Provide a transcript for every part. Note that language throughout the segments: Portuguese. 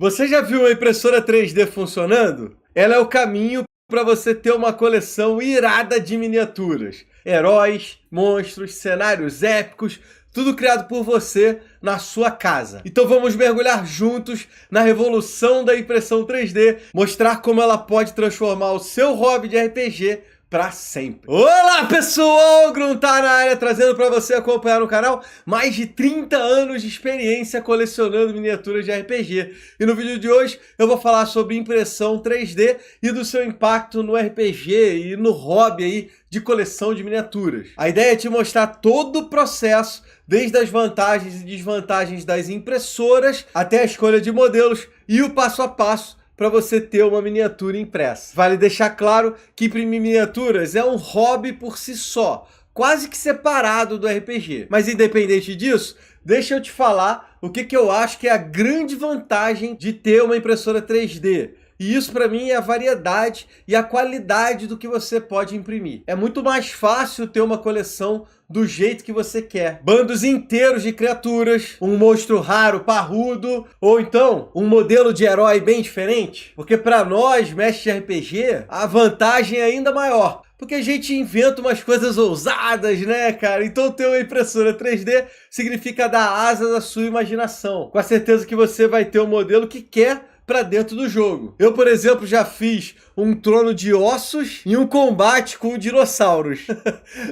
Você já viu uma impressora 3D funcionando? Ela é o caminho para você ter uma coleção irada de miniaturas. Heróis, monstros, cenários épicos, tudo criado por você na sua casa. Então vamos mergulhar juntos na revolução da impressão 3D, mostrar como ela pode transformar o seu hobby de RPG para sempre. Olá pessoal, Grum tá na área trazendo para você acompanhar no canal mais de 30 anos de experiência colecionando miniaturas de RPG. E no vídeo de hoje eu vou falar sobre impressão 3D e do seu impacto no RPG e no hobby aí de coleção de miniaturas. A ideia é te mostrar todo o processo, desde as vantagens e desvantagens das impressoras até a escolha de modelos e o passo a passo para você ter uma miniatura impressa. Vale deixar claro que imprimir miniaturas é um hobby por si só, quase que separado do RPG. Mas independente disso, deixa eu te falar o que eu acho que é a grande vantagem de ter uma impressora 3D. E isso para mim é a variedade e a qualidade do que você pode imprimir. É muito mais fácil ter uma coleção do jeito que você quer. Bandos inteiros de criaturas, um monstro raro, parrudo, ou então um modelo de herói bem diferente. Porque para nós, mestres de RPG, a vantagem é ainda maior. Porque a gente inventa umas coisas ousadas, né, cara? Então ter uma impressora 3D significa dar asas à sua imaginação. Com a certeza que você vai ter um modelo que quer para dentro do jogo. Eu, por exemplo, já fiz um trono de ossos e um combate com dinossauros.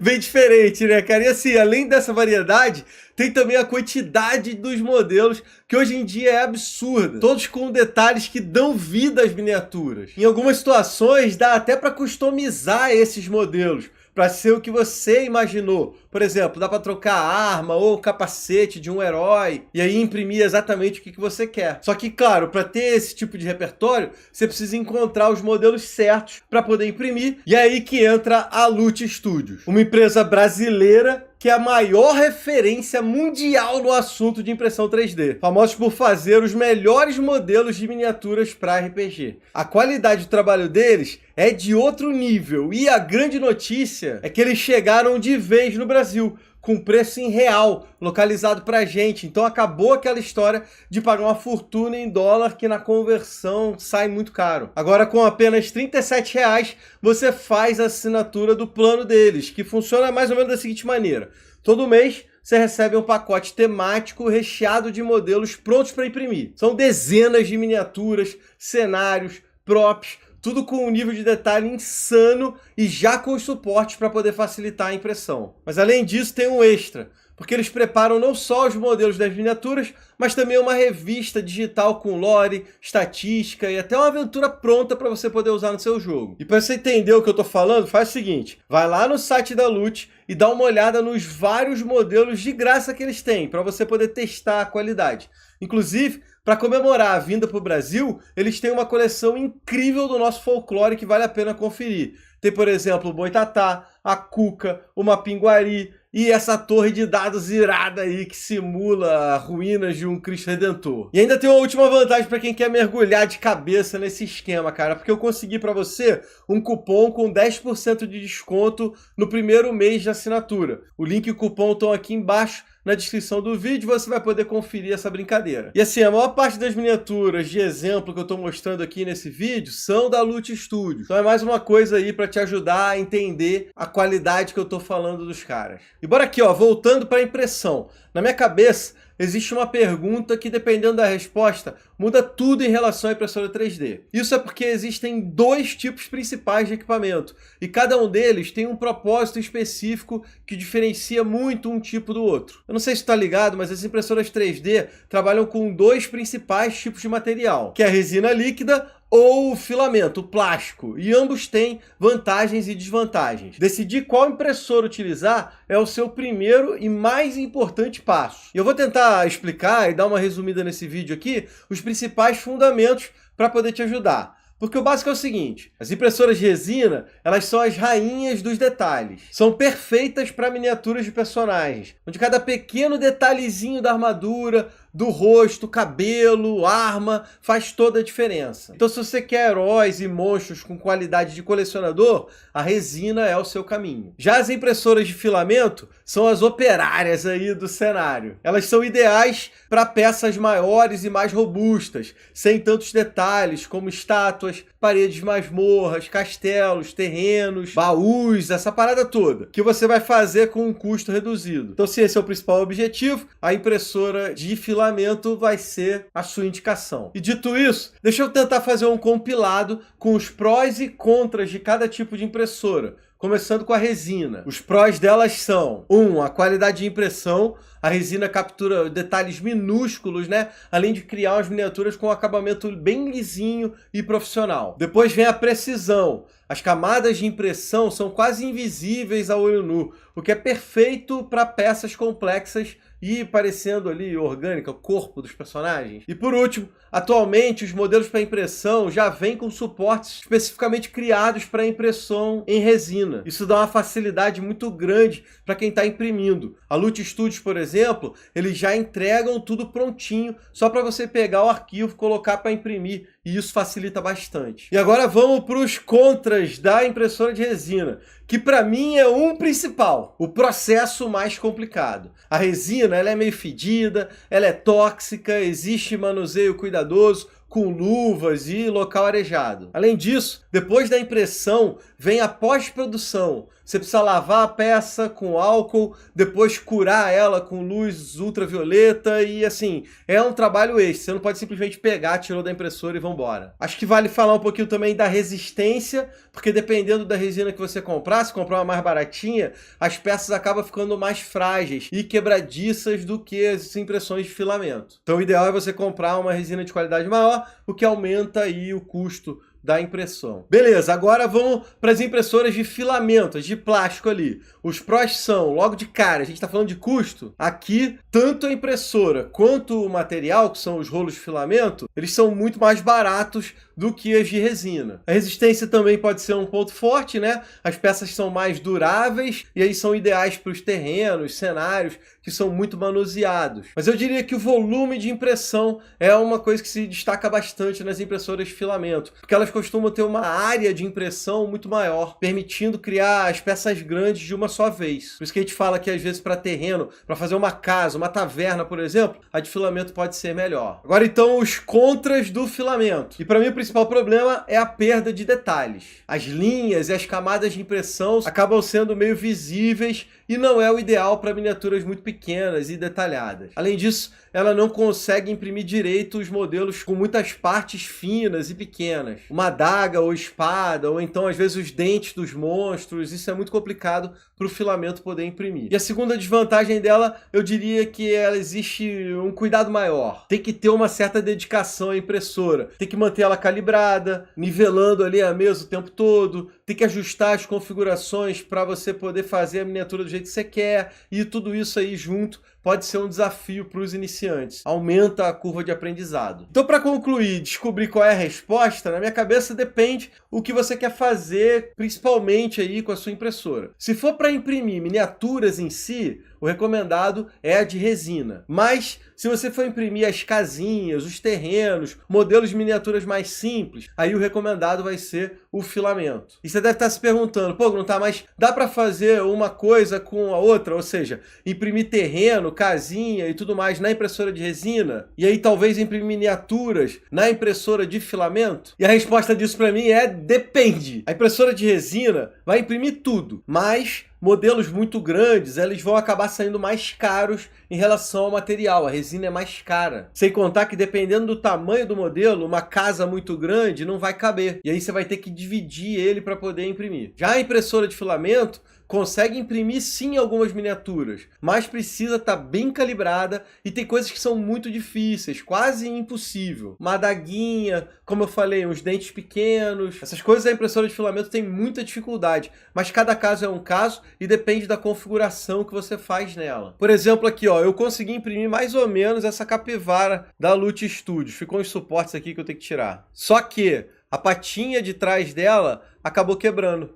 Bem diferente, né, cara? E assim, além dessa variedade, tem também a quantidade dos modelos, que hoje em dia é absurda. Todos com detalhes que dão vida às miniaturas. Em algumas situações, dá até para customizar esses modelos, para ser o que você imaginou. Por exemplo, dá para trocar a arma ou o capacete de um herói e aí imprimir exatamente o que você quer. Só que, claro, para ter esse tipo de repertório, você precisa encontrar os modelos certos para poder imprimir. E é aí que entra a Loot Studios, uma empresa brasileira que é a maior referência mundial no assunto de impressão 3D, famosos por fazer os melhores modelos de miniaturas para RPG. A qualidade do trabalho deles é de outro nível, e a grande notícia é que eles chegaram de vez no Brasil, com preço em real, localizado pra gente. Então acabou aquela história de pagar uma fortuna em dólar, que na conversão sai muito caro. Agora, com apenas R$ 37,00, você faz a assinatura do plano deles, que funciona mais ou menos da seguinte maneira. Todo mês você recebe um pacote temático recheado de modelos prontos para imprimir. São dezenas de miniaturas, cenários, props, tudo com um nível de detalhe insano e já com os suportes para poder facilitar a impressão. Mas além disso tem um extra, porque eles preparam não só os modelos das miniaturas, mas também uma revista digital com lore, estatística e até uma aventura pronta para você poder usar no seu jogo. E para você entender o que eu estou falando, faz o seguinte, vai lá no site da Loot e dá uma olhada nos vários modelos de graça que eles têm, para você poder testar a qualidade. Inclusive, para comemorar a vinda para o Brasil, eles têm uma coleção incrível do nosso folclore que vale a pena conferir. Tem, por exemplo, o Boitatá, a Cuca, o Mapinguari e essa torre de dados irada aí que simula ruínas de um Cristo Redentor. E ainda tem uma última vantagem para quem quer mergulhar de cabeça nesse esquema, cara, porque eu consegui para você um cupom com 10% de desconto no primeiro mês de assinatura. O link e o cupom estão aqui embaixo na descrição do vídeo, você vai poder conferir essa brincadeira. E assim, a maior parte das miniaturas de exemplo que eu estou mostrando aqui nesse vídeo são da Loot Studios. Então é mais uma coisa aí para te ajudar a entender a qualidade que eu estou falando dos caras. E bora aqui, ó, voltando para a impressão. Na minha cabeça, existe uma pergunta que, dependendo da resposta, muda tudo em relação à impressora 3D. Isso é porque existem dois tipos principais de equipamento, e cada um deles tem um propósito específico que diferencia muito um tipo do outro. Eu não sei se está ligado, mas as impressoras 3D trabalham com dois principais tipos de material, que é a resina líquida ou o filamento, o plástico, e ambos têm vantagens e desvantagens. Decidir qual impressora utilizar é o seu primeiro e mais importante passo. Eu vou tentar explicar e dar uma resumida nesse vídeo aqui, os principais fundamentos para poder te ajudar. Porque o básico é o seguinte, as impressoras de resina, elas são as rainhas dos detalhes. São perfeitas para miniaturas de personagens, onde cada pequeno detalhezinho da armadura, do rosto, cabelo, arma, faz toda a diferença. Então se você quer heróis e monstros com qualidade de colecionador, a resina é o seu caminho. Já as impressoras de filamento são as operárias aí do cenário. Elas são ideais para peças maiores e mais robustas, sem tantos detalhes como estátuas, paredes de masmorras, castelos, terrenos, baús, essa parada toda, que você vai fazer com um custo reduzido. Então se esse é o principal objetivo, a impressora de filamento vai ser a sua indicação. E dito isso, deixa eu tentar fazer um compilado com os prós e contras de cada tipo de impressora. Começando com a resina. Os prós delas são: 1. A qualidade de impressão. A resina captura detalhes minúsculos, né? Além de criar umas miniaturas com um acabamento bem lisinho e profissional. Depois vem a precisão. As camadas de impressão são quase invisíveis a olho nu, o que é perfeito para peças complexas e parecendo ali orgânica, o corpo dos personagens. E por último, atualmente os modelos para impressão já vêm com suportes especificamente criados para impressão em resina. Isso dá uma facilidade muito grande para quem está imprimindo. A Lute Studios, por exemplo, eles já entregam tudo prontinho, só para você pegar o arquivo, colocar para imprimir, e isso facilita bastante. E agora vamos para os contras da impressora de resina, que para mim é um principal, o processo mais complicado. A resina, ela é meio fedida, ela é tóxica, existe manuseio cuidadoso, com luvas e local arejado. Além disso, depois da impressão, vem a pós-produção. Você precisa lavar a peça com álcool, depois curar ela com luz ultravioleta e assim, é um trabalho extra. Você não pode simplesmente pegar, tirou da impressora e vambora. Acho que vale falar um pouquinho também da resistência, porque dependendo da resina que você comprar, se comprar uma mais baratinha, as peças acabam ficando mais frágeis e quebradiças do que as impressões de filamento. Então o ideal é você comprar uma resina de qualidade maior, o que aumenta aí o custo da impressão. Beleza, agora vamos para as impressoras de filamento, de plástico ali. Os prós são, logo de cara, a gente está falando de custo. Aqui, tanto a impressora quanto o material, que são os rolos de filamento, eles são muito mais baratos do que as de resina. A resistência também pode ser um ponto forte, né? As peças são mais duráveis e aí são ideais para os terrenos, cenários que são muito manuseados. Mas eu diria que o volume de impressão é uma coisa que se destaca bastante nas impressoras de filamento, porque elas costumam ter uma área de impressão muito maior, permitindo criar as peças grandes de uma só vez. Por isso que a gente fala que às vezes para terreno, para fazer uma casa, uma taverna, por exemplo, a de filamento pode ser melhor. Agora então os contras do filamento. E para mim o principal problema é a perda de detalhes. As linhas e as camadas de impressão acabam sendo meio visíveis e não é o ideal para miniaturas muito pequenas e detalhadas. Além disso, ela não consegue imprimir direito os modelos com muitas partes finas e pequenas. Uma adaga ou espada, ou então às vezes os dentes dos monstros, isso é muito complicado para o filamento poder imprimir. E a segunda desvantagem dela, eu diria que ela existe um cuidado maior. Tem que ter uma certa dedicação à impressora. Tem que manter ela calibrada, nivelando ali a mesa o tempo todo, tem que ajustar as configurações para você poder fazer a miniatura do jeito que você quer, e tudo isso aí junto pode ser um desafio para os iniciantes. Aumenta a curva de aprendizado. Então, para concluir, descobrir qual é a resposta, na minha cabeça depende o que você quer fazer, principalmente aí com a sua impressora. Se for para imprimir miniaturas em si, o recomendado é a de resina. Mas, se você for imprimir as casinhas, os terrenos, modelos de miniaturas mais simples, aí o recomendado vai ser o filamento. E você deve estar se perguntando, pô, não tá, mas dá para fazer uma coisa com a outra? Ou seja, imprimir terreno, casinha e tudo mais na impressora de resina? E aí talvez imprimir miniaturas na impressora de filamento? E a resposta disso para mim é depende. A impressora de resina vai imprimir tudo, mas modelos muito grandes, eles vão acabar saindo mais caros em relação ao material. A resina é mais cara. Sem contar que dependendo do tamanho do modelo, uma casa muito grande não vai caber. E aí você vai ter que dividir ele para poder imprimir. Já a impressora de filamento consegue imprimir sim algumas miniaturas, mas precisa estar bem calibrada e tem coisas que são muito difíceis, quase impossível. Uma adaguinha, como eu falei, uns dentes pequenos, essas coisas a impressora de filamento tem muita dificuldade, mas cada caso é um caso e depende da configuração que você faz nela. Por exemplo, aqui ó, eu consegui imprimir mais ou menos essa capivara da Lute Studios, ficou uns suportes aqui que eu tenho que tirar. Só que a patinha de trás dela acabou quebrando.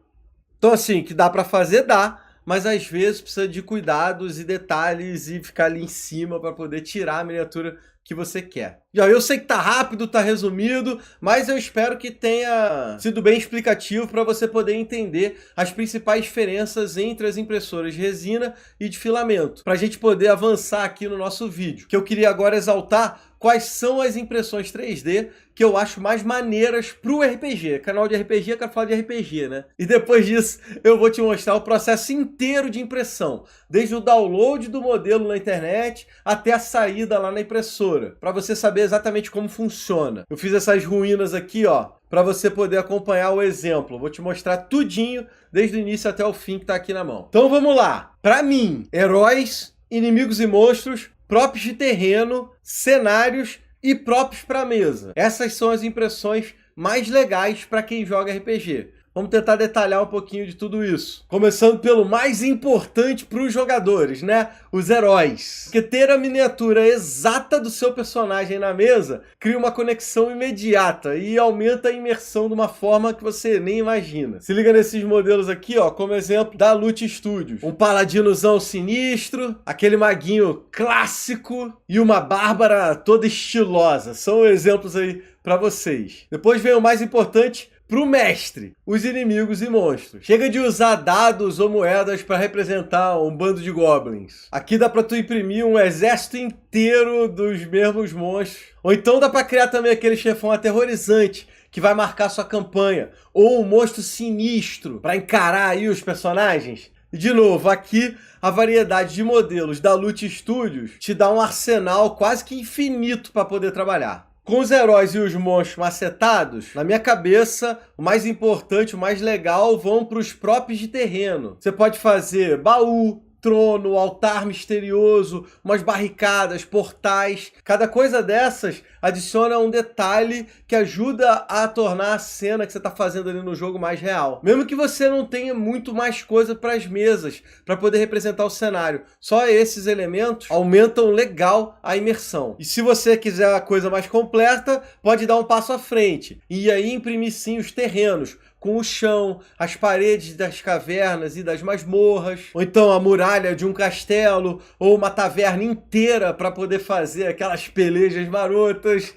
Então assim, que dá para fazer, dá, mas às vezes precisa de cuidados e detalhes e ficar ali em cima para poder tirar a miniatura que você quer. E ó, eu sei que tá rápido, tá resumido, mas eu espero que tenha sido bem explicativo para você poder entender as principais diferenças entre as impressoras de resina e de filamento, para a gente poder avançar aqui no nosso vídeo, que eu queria agora exaltar quais são as impressões 3D que eu acho mais maneiras pro RPG. Canal de RPG, eu quero falar de RPG, né? E depois disso, eu vou te mostrar o processo inteiro de impressão, desde o download do modelo na internet até a saída lá na impressora, para você saber exatamente como funciona. Eu fiz essas ruínas aqui, ó, para você poder acompanhar o exemplo. Vou te mostrar tudinho, desde o início até o fim que tá aqui na mão. Então vamos lá. Para mim, heróis, inimigos e monstros, props de terreno, cenários e props para mesa. Essas são as impressões mais legais para quem joga RPG. Vamos tentar detalhar um pouquinho de tudo isso. Começando pelo mais importante para os jogadores, né? Os heróis. Porque ter a miniatura exata do seu personagem na mesa cria uma conexão imediata e aumenta a imersão de uma forma que você nem imagina. Se liga nesses modelos aqui, ó, como exemplo da Lute Studios. Um paladinozão sinistro, aquele maguinho clássico e uma bárbara toda estilosa. São exemplos aí para vocês. Depois vem o mais importante, pro mestre, os inimigos e monstros. Chega de usar dados ou moedas para representar um bando de goblins. Aqui dá para tu imprimir um exército inteiro dos mesmos monstros. Ou então dá para criar também aquele chefão aterrorizante que vai marcar sua campanha. Ou um monstro sinistro para encarar aí os personagens. E de novo, aqui a variedade de modelos da Lute Studios te dá um arsenal quase que infinito para poder trabalhar. Com os heróis e os monstros macetados, na minha cabeça, o mais importante, o mais legal, vão para os props de terreno. Você pode fazer baú, trono, altar misterioso, umas barricadas, portais. Cada coisa dessas adiciona um detalhe que ajuda a tornar a cena que você está fazendo ali no jogo mais real. Mesmo que você não tenha muito mais coisa para as mesas, para poder representar o cenário. Só esses elementos aumentam legal a imersão. E se você quiser a coisa mais completa, pode dar um passo à frente. E aí imprimir sim os terrenos, com o chão, as paredes das cavernas e das masmorras, ou então a muralha de um castelo, ou uma taverna inteira para poder fazer aquelas pelejas marotas.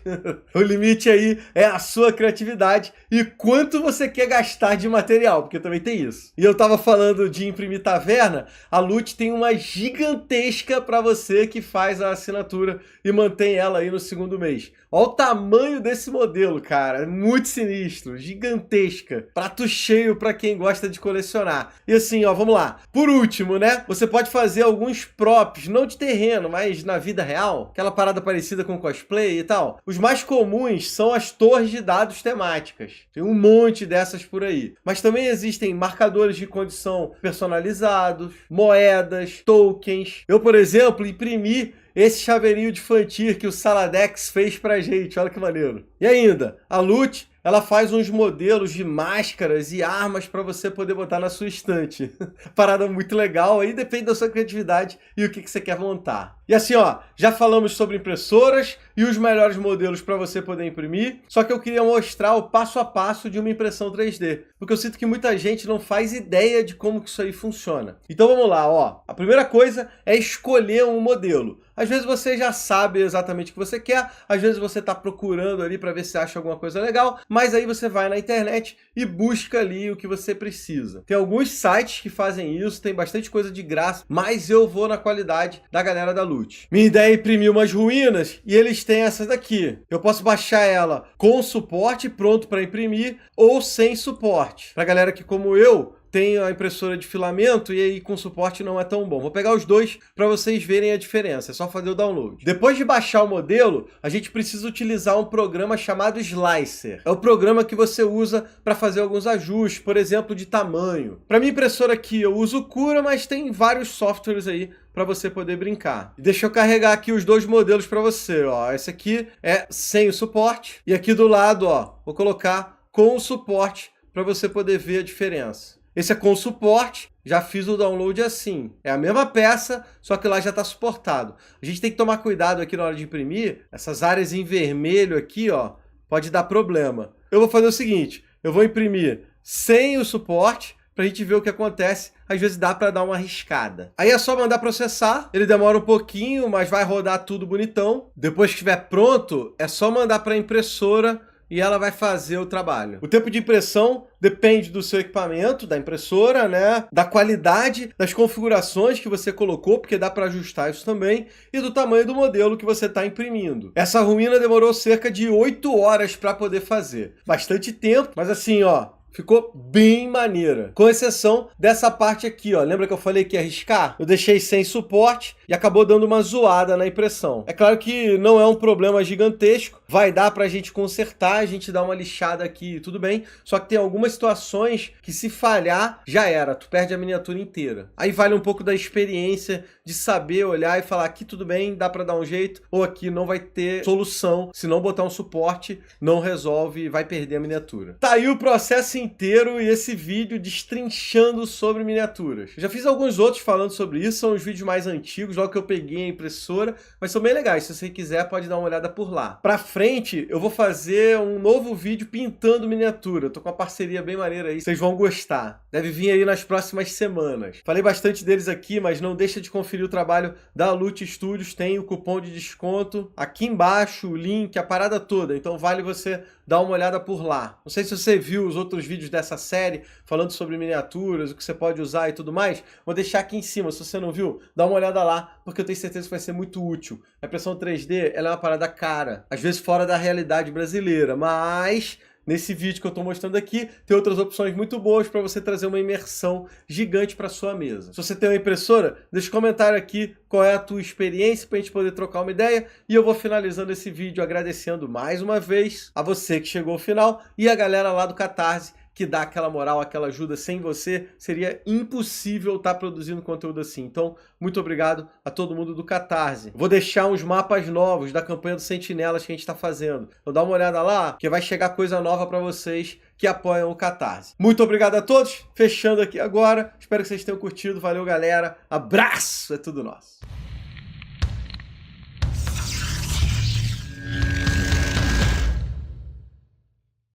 O limite aí é a sua criatividade e quanto você quer gastar de material, porque também tem isso. E eu tava falando de imprimir taverna, a Lute tem uma gigantesca para você que faz a assinatura e mantém ela aí no segundo mês. Olha o tamanho desse modelo, cara, é muito sinistro, gigantesca. Prato cheio para quem gosta de colecionar. E assim, ó, vamos lá. Por último, né? Você pode fazer alguns props, não de terreno, mas na vida real. Aquela parada parecida com cosplay e tal. Os mais comuns são as torres de dados temáticas. Tem um monte dessas por aí. Mas também existem marcadores de condição personalizados, moedas, tokens. Eu, por exemplo, imprimi esse chaveirinho de Fantir que o Saladex fez pra gente. Olha que maneiro. E ainda, a Lute, ela faz uns modelos de máscaras e armas para você poder botar na sua estante. Parada muito legal, aí depende da sua criatividade e o que você quer montar. E assim, ó, já falamos sobre impressoras e os melhores modelos para você poder imprimir, só que eu queria mostrar o passo a passo de uma impressão 3D, porque eu sinto que muita gente não faz ideia de como que isso aí funciona. Então vamos lá, ó. A primeira coisa é escolher um modelo. Às vezes você já sabe exatamente o que você quer, às vezes você está procurando ali para ver se acha alguma coisa legal, mas aí você vai na internet e busca ali o que você precisa. Tem alguns sites que fazem isso, tem bastante coisa de graça, mas eu vou na qualidade da galera da Lute. Minha ideia é imprimir umas ruínas e eles têm essas daqui. Eu posso baixar ela com suporte pronto para imprimir ou sem suporte. Para galera que, como eu, tem a impressora de filamento e aí com suporte não é tão bom. Vou pegar os dois para vocês verem a diferença, é só fazer o download. Depois de baixar o modelo, a gente precisa utilizar um programa chamado Slicer. É o programa que você usa para fazer alguns ajustes, por exemplo, de tamanho. Para minha impressora aqui eu uso o Cura, mas tem vários softwares aí para você poder brincar. Deixa eu carregar aqui os dois modelos para você, ó. Esse aqui é sem o suporte e aqui do lado, ó, vou colocar com o suporte para você poder ver a diferença. Esse é com suporte, já fiz o download assim. É a mesma peça, só que lá já está suportado. A gente tem que tomar cuidado aqui na hora de imprimir. Essas áreas em vermelho aqui, ó, pode dar problema. Eu vou fazer o seguinte, eu vou imprimir sem o suporte, pra gente ver o que acontece. Às vezes dá pra dar uma arriscada. Aí é só mandar processar, ele demora um pouquinho, mas vai rodar tudo bonitão. Depois que estiver pronto, é só mandar pra impressora e ela vai fazer o trabalho. O tempo de impressão depende do seu equipamento, da impressora, né? Da qualidade, das configurações que você colocou, porque dá para ajustar isso também, e do tamanho do modelo que você está imprimindo. Essa ruína demorou cerca de 8 horas para poder fazer. Bastante tempo, mas assim, ó, ficou bem maneira. Com exceção dessa parte aqui, ó. Lembra que eu falei que ia riscar? Eu deixei sem suporte e acabou dando uma zoada na impressão. É claro que não é um problema gigantesco. Vai dar pra gente consertar, a gente dá uma lixada aqui, tudo bem. Só que tem algumas situações que se falhar, já era. Tu perde a miniatura inteira. Aí vale um pouco da experiência de saber olhar e falar aqui tudo bem, dá pra dar um jeito. Ou aqui não vai ter solução. Se não botar um suporte, não resolve e vai perder a miniatura. Tá aí o processo inteiro e esse vídeo destrinchando sobre miniaturas. Eu já fiz alguns outros falando sobre isso, são os vídeos mais antigos, logo que eu peguei a impressora, mas são bem legais, se você quiser pode dar uma olhada por lá. Pra frente, eu vou fazer um novo vídeo pintando miniatura, eu tô com uma parceria bem maneira aí, vocês vão gostar. Deve vir aí nas próximas semanas. Falei bastante deles aqui, mas não deixa de conferir o trabalho da Lute Studios, tem o cupom de desconto aqui embaixo, o link, a parada toda, então vale você dar uma olhada por lá. Não sei se você viu os outros vídeos dessa série falando sobre miniaturas, o que você pode usar e tudo mais, vou deixar aqui em cima, se você não viu, dá uma olhada lá, porque eu tenho certeza que vai ser muito útil. A impressão 3D, ela é uma parada cara, às vezes fora da realidade brasileira, mas nesse vídeo que eu estou mostrando aqui, tem outras opções muito boas para você trazer uma imersão gigante para sua mesa. Se você tem uma impressora, deixa um comentário aqui qual é a tua experiência para a gente poder trocar uma ideia. E eu vou finalizando esse vídeo agradecendo mais uma vez a você que chegou ao final e a galera lá do Catarse, que dá aquela moral, aquela ajuda. Sem você, seria impossível estar produzindo conteúdo assim. Então, muito obrigado a todo mundo do Catarse. Vou deixar uns mapas novos da campanha dos Sentinelas que a gente está fazendo. Então dá uma olhada lá, que vai chegar coisa nova para vocês que apoiam o Catarse. Muito obrigado a todos. Fechando aqui agora. Espero que vocês tenham curtido. Valeu, galera. Abraço! É tudo nosso.